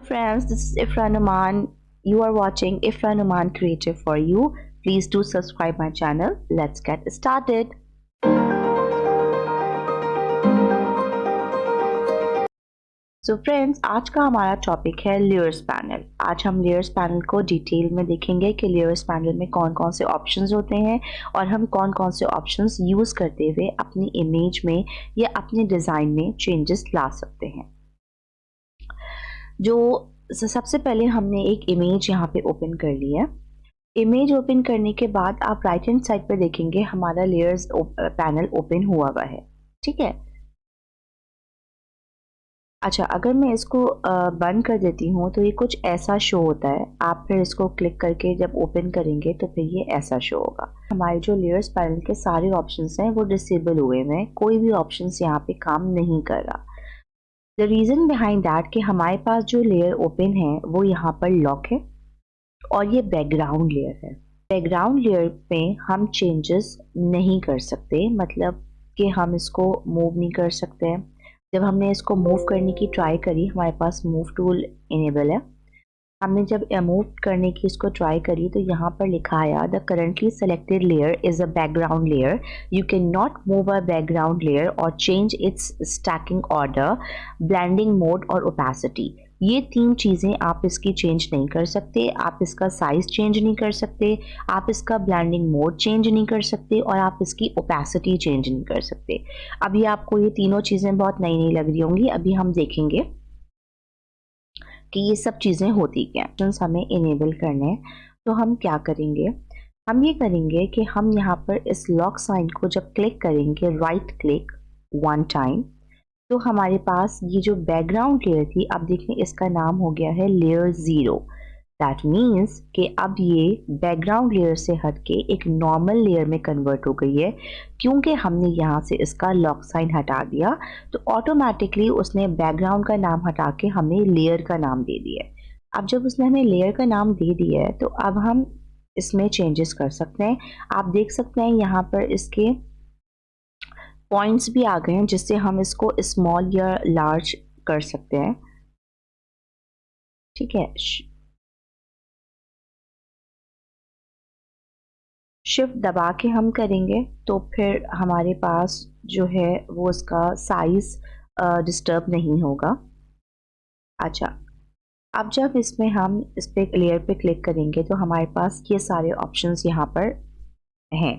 friends, this is Ifra Numan. You are watching Ifra Numan Creative for You. Please do subscribe my channel. Let's get started. So friends, आज का हमारा topic है layers panel. आज हम layers panel को detail में देखेंगे कि लेयर्स पैनल में कौन कौन से ऑप्शंस होते हैं और हम कौन कौन से ऑप्शंस यूज़ करते हुए अपनी इमेज में या अपने डिज़ाइन में चेंजेस ला सकते हैं। जो सबसे पहले हमने एक इमेज यहाँ पे ओपन कर ली है। इमेज ओपन करने के बाद आप राइट हैंड साइड पर देखेंगे हमारा लेयर्स पैनल ओपन हुआ है। ठीक है, अच्छा, अगर मैं इसको बंद कर देती हूँ तो ये कुछ ऐसा शो होता है। आप फिर इसको क्लिक करके जब ओपन करेंगे तो फिर ये ऐसा शो होगा। हमारे जो लेयर्स पैनल के सारे ऑप्शंस हैं वो डिसेबल हुए हैं, कोई भी ऑप्शंस यहाँ पे काम नहीं कर रहा। द रीज़न बिहाइंड दैट कि हमारे पास जो लेयर ओपन है वो यहाँ पर लॉक है और ये बैकग्राउंड लेयर है। बैकग्राउंड लेयर पे हम चेंजेस नहीं कर सकते, मतलब कि हम इसको मूव नहीं कर सकते। जब हमने इसको मूव करने की ट्राई करी, हमारे पास मूव टूल इनेबल है। हमने जब मूव करने की इसको ट्राई करी तो यहाँ पर लिखा आया the currently selected layer is a background layer, you can not move a background layer और change its stacking order, blending mode और ओपेसिटी। ये तीन चीज़ें आप इसकी चेंज नहीं कर सकते। आप इसका साइज चेंज नहीं कर सकते, आप इसका ब्लेंडिंग मोड चेंज नहीं कर सकते और आप इसकी ओपेसिटी चेंज नहीं कर सकते। अभी आपको ये तीनों चीज़ें बहुत नई नई लग रही होंगी, अभी हम देखेंगे कि ये सब चीज़ें होती क्या हैं। हमें इनेबल करने हैं तो हम क्या करेंगे, हम ये करेंगे कि हम यहाँ पर इस लॉक साइन को जब क्लिक करेंगे, राइट क्लिक वन टाइम, तो हमारे पास ये जो बैकग्राउंड लेयर थी, अब देखिए इसका नाम हो गया है लेयर 0। दैट मीन्स कि अब ये बैकग्राउंड लेयर से हटके एक नॉर्मल लेयर में कन्वर्ट हो गई है, क्योंकि हमने यहाँ से इसका लॉक साइन हटा दिया तो ऑटोमेटिकली उसने बैकग्राउंड का नाम हटा के हमें लेयर का नाम दे दिया है। अब जब उसने हमें लेयर का नाम दे दिया है तो अब हम इसमें चेंजेस कर सकते हैं। आप देख सकते हैं यहाँ पर इसके पॉइंट्स भी आ गए हैं जिससे हम इसको स्मॉल या लार्ज कर सकते हैं। ठीक है, शिफ्ट दबा के हम करेंगे तो फिर हमारे पास जो है वो उसका साइज डिस्टर्ब नहीं होगा। अच्छा, अब जब इसमें हम इस पे लेयर पे क्लिक करेंगे तो हमारे पास ये सारे ऑप्शंस यहाँ पर हैं।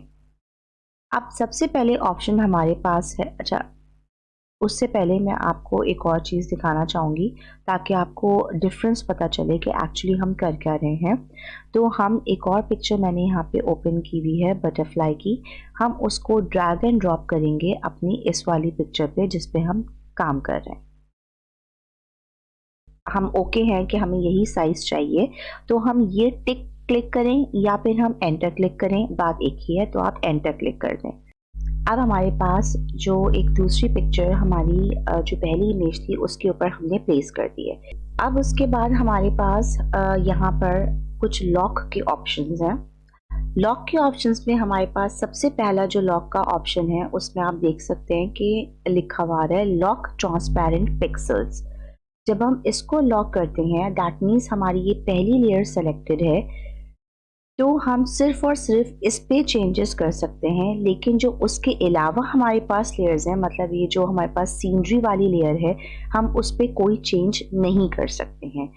अब सबसे पहले ऑप्शन हमारे पास है, अच्छा उससे पहले मैं आपको एक और चीज़ दिखाना चाहूँगी ताकि आपको डिफरेंस पता चले कि एक्चुअली हम कर क्या रहे हैं। तो हम एक और पिक्चर मैंने यहाँ पे ओपन की हुई है बटरफ्लाई की, हम उसको ड्रैग एंड ड्रॉप करेंगे अपनी इस वाली पिक्चर पे जिस पे हम काम कर रहे हैं। हम ओके हैं कि हमें यही साइज़ चाहिए, तो हम ये टिक क्लिक करें या फिर हम एंटर क्लिक करें, बात एक ही है, तो आप एंटर क्लिक कर दें। अब हमारे पास जो एक दूसरी पिक्चर हमारी जो पहली इमेज थी उसके ऊपर हमने प्लेस कर दी है। अब उसके बाद हमारे पास यहाँ पर कुछ लॉक के ऑप्शंस हैं। लॉक के ऑप्शंस में हमारे पास सबसे पहला जो लॉक का ऑप्शन है उसमें आप देख सकते हैं कि लिखा हुआ है लॉक ट्रांसपेरेंट पिक्सल्स। जब हम इसको लॉक करते हैं दैट मीन्स हमारी ये पहली लेयर सेलेक्टेड है, तो हम सिर्फ और सिर्फ इस पे चेंजेस कर सकते हैं, लेकिन जो उसके अलावा हमारे पास लेयर्स हैं, मतलब ये जो हमारे पास सीनरी वाली लेयर है, हम उस पे कोई चेंज नहीं कर सकते हैं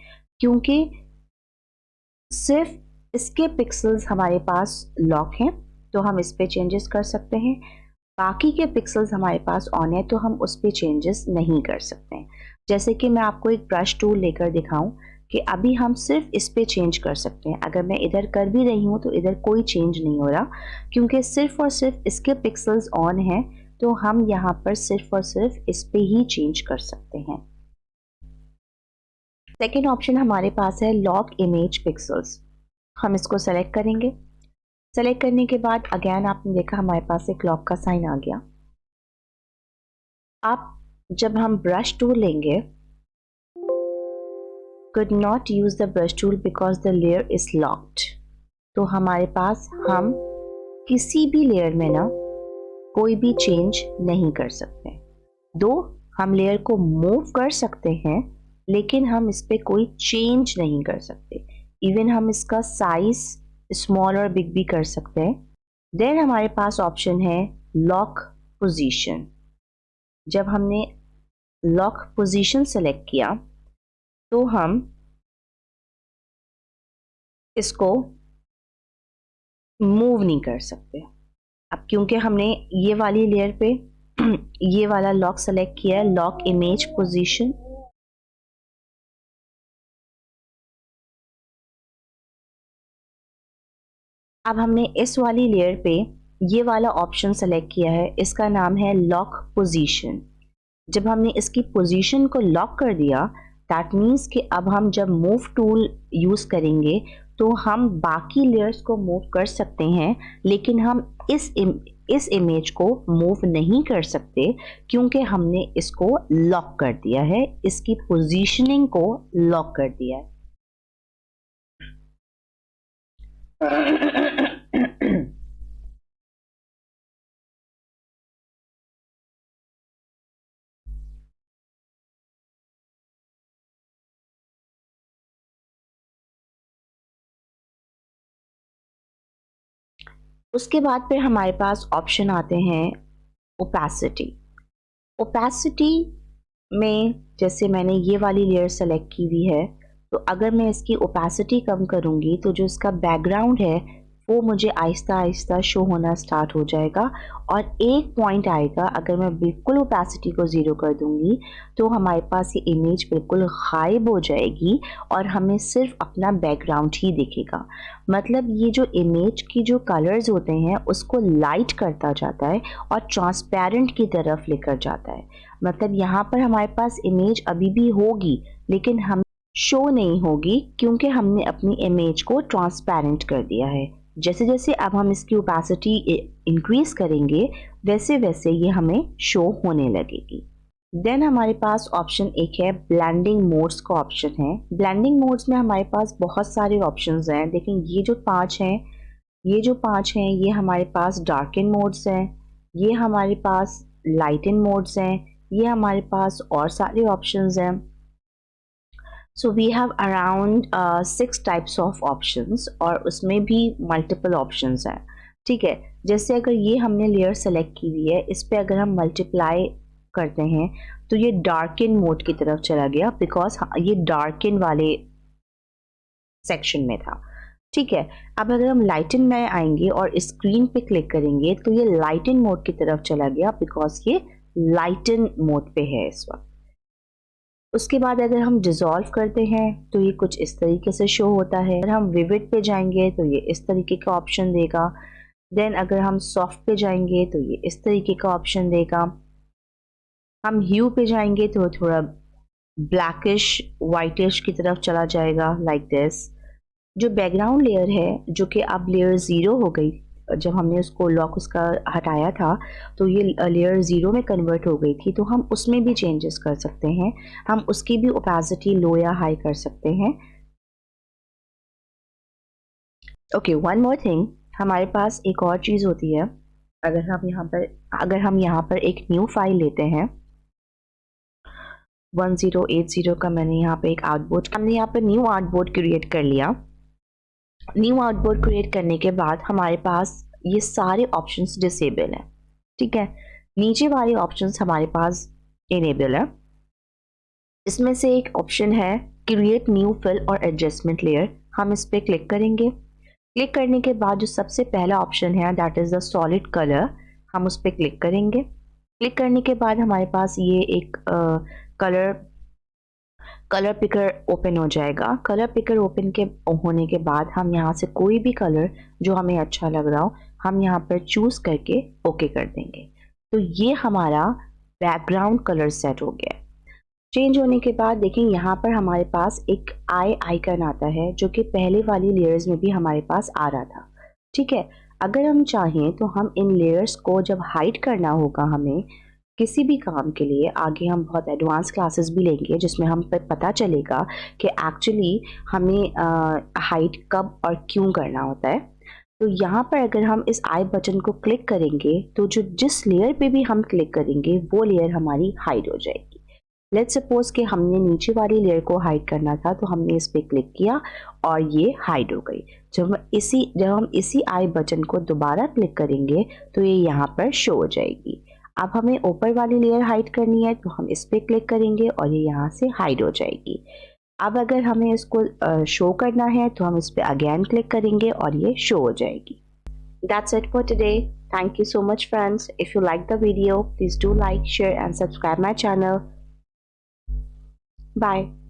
क्योंकि सिर्फ इसके पिक्सल्स हमारे पास लॉक हैं, तो हम इस पे चेंजेस कर सकते हैं। बाकी के पिक्सल्स हमारे पास ऑन है तो हम उस पे चेंजेस नहीं कर सकते हैं। जैसे कि मैं आपको एक ब्रश टूल लेकर दिखाऊं कि अभी हम सिर्फ इस पे चेंज कर सकते हैं। अगर मैं इधर कर भी रही हूँ तो इधर कोई चेंज नहीं हो रहा क्योंकि सिर्फ और सिर्फ इसके पिक्सल्स ऑन हैं, तो हम यहाँ पर सिर्फ और सिर्फ इस पे ही चेंज कर सकते हैं। सेकेंड ऑप्शन हमारे पास है लॉक इमेज पिक्सल्स। हम इसको सेलेक्ट करेंगे। सेलेक्ट करने के बाद अगेन आपने देखा हमारे पास एक लॉक का साइन आ गया। अब जब हम ब्रश टूल लेंगे, could not use the brush tool because the layer is locked, तो हमारे पास हम किसी भी लेयर में ना कोई भी चेंज नहीं कर सकते। दो हम लेयर को मूव कर सकते हैं लेकिन हम इस पे कोई चेंज नहीं कर सकते। इवन हम इसका साइज स्मॉल और बिग भी कर सकते हैं। देन हमारे पास ऑप्शन है लॉक पोजीशन। जब हमने लॉक पोजीशन सेलेक्ट किया तो हम इसको मूव नहीं कर सकते। अब क्योंकि हमने ये वाली लेयर पे ये वाला लॉक सेलेक्ट किया है, लॉक इमेज पोजीशन। अब हमने इस वाली लेयर पे ये वाला ऑप्शन सेलेक्ट किया है, इसका नाम है लॉक पोजीशन। जब हमने इसकी पोजीशन को लॉक कर दिया, दैट मीन्स कि अब हम जब मूव टूल यूज़ करेंगे तो हम बाकी लेयर्स को मूव कर सकते हैं, लेकिन हम इस इमेज को मूव नहीं कर सकते क्योंकि हमने इसको लॉक कर दिया है, इसकी पोजीशनिंग को लॉक कर दिया है। उसके बाद फिर हमारे पास ऑप्शन आते हैं ओपेसिटी। ओपेसिटी में जैसे मैंने ये वाली लेयर सेलेक्ट की हुई है, तो अगर मैं इसकी ओपेसिटी कम करूँगी तो जो इसका बैकग्राउंड है वो मुझे आहिस्ता आहिस्ता शो होना स्टार्ट हो जाएगा। और एक पॉइंट आएगा, अगर मैं बिल्कुल ओपेसिटी को ज़ीरो कर दूँगी तो हमारे पास ये इमेज बिल्कुल गायब हो जाएगी और हमें सिर्फ अपना बैकग्राउंड ही दिखेगा। मतलब ये जो इमेज की जो कलर्स होते हैं उसको लाइट करता जाता है और ट्रांसपेरेंट की तरफ लेकर जाता है। मतलब यहाँ पर हमारे पास इमेज अभी भी होगी लेकिन हम शो नहीं होगी क्योंकि हमने अपनी इमेज को ट्रांसपेरेंट कर दिया है। जैसे जैसे अब हम इसकी ओपेसिटी इंक्रीज करेंगे वैसे वैसे ये हमें शो होने लगेगी। देन हमारे पास ऑप्शन एक है ब्लेंडिंग मोड्स का ऑप्शन है। ब्लेंडिंग मोड्स में हमारे पास बहुत सारे ऑप्शंस हैं, लेकिन ये जो पांच हैं ये हमारे पास डार्कन मोड्स हैं, ये हमारे पास लाइटन मोड्स हैं, ये हमारे पास और सारे ऑप्शंस हैं। So we have around 6 types of options और उसमें भी मल्टीपल ऑप्शंस हैं। ठीक है, जैसे अगर ये हमने लेयर सेलेक्ट की हुई है, इस पे अगर हम मल्टीप्लाई करते हैं तो ये डार्कन मोड की तरफ चला गया बिकॉज ये डार्कन वाले सेक्शन में था। ठीक है, अब अगर हम लाइटन में आएंगे और स्क्रीन पे क्लिक करेंगे तो ये लाइटन मोड की तरफ चला गया बिकॉज ये लाइटन मोड पे है इस वक्त। उसके बाद अगर हम डिज़ोल्व करते हैं तो ये कुछ इस तरीके से शो होता है। अगर हम विविड पे जाएंगे तो ये इस तरीके का ऑप्शन देगा। देन अगर हम सॉफ्ट पे जाएंगे तो ये इस तरीके का ऑप्शन देगा। हम ह्यू पे जाएंगे तो थोड़ा ब्लैकिश वाइटिश की तरफ चला जाएगा लाइक दिस। जो बैकग्राउंड लेयर है जो कि अब लेयर ज़ीरो हो गई, जब हमने उसको लॉक उसका हटाया था तो ये लेयर ज़ीरो में कन्वर्ट हो गई थी, तो हम उसमें भी चेंजेस कर सकते हैं। हम उसकी भी ओपेसिटी लो या हाई कर सकते हैं। ओके, वन मोर थिंग, हमारे पास एक और चीज़ होती है। अगर हम यहाँ पर एक न्यू फाइल लेते हैं 1080 का, मैंने यहाँ पे एक आउटपुट, हमने यहाँ पर न्यू आउटपुट क्रिएट कर लिया। न्यू आउटपुट क्रिएट करने के बाद हमारे पास ये सारे ऑप्शंस डिसेबल हैं। ठीक है, नीचे वाले ऑप्शंस हमारे पास इनेबल है। इसमें से एक ऑप्शन है क्रिएट न्यू फिल और एडजस्टमेंट लेयर। हम इस पर क्लिक करेंगे। क्लिक करने के बाद जो सबसे पहला ऑप्शन है that is the solid colour, हम उस पर क्लिक करेंगे। क्लिक करने के बाद हमारे पास ये एक कलर पिकर ओपन हो जाएगा। कलर पिकर ओपन के होने के बाद हम यहाँ से कोई भी कलर जो हमें अच्छा लग रहा हो हम यहाँ पर चूज़ करके ओके कर देंगे। तो ये हमारा बैकग्राउंड कलर सेट हो गया। चेंज होने के बाद देखें यहाँ पर हमारे पास एक आई आइकन आता है जो कि पहले वाली लेयर्स में भी हमारे पास आ रहा था। ठीक है, अगर हम चाहें तो हम इन लेयर्स को जब हाइड करना होगा हमें किसी भी काम के लिए, आगे हम बहुत एडवांस क्लासेस भी लेंगे जिसमें हम पर पता चलेगा कि एक्चुअली हमें हाइड कब और क्यों करना होता है। तो यहाँ पर अगर हम इस आई बटन को क्लिक करेंगे तो जो जिस लेयर पे भी हम क्लिक करेंगे वो लेयर हमारी हाइड हो जाएगी। लेट्स सपोज कि हमने नीचे वाली लेयर को हाइड करना था, तो हमने इस पर क्लिक किया और ये हाइड हो गई। जब हम इसी आई बटन को दोबारा क्लिक करेंगे तो ये यहाँ पर शो हो जाएगी। अब हमें ऊपर वाली लेयर हाइड करनी है, तो हम इस पर क्लिक करेंगे और ये यहाँ से हाइड हो जाएगी। अब अगर हमें इसको शो करना है तो हम इस पर अगेन क्लिक करेंगे और ये शो हो जाएगी। That's it for today. Thank you so much friends. If you like the video, please do like, share and subscribe my channel. Bye.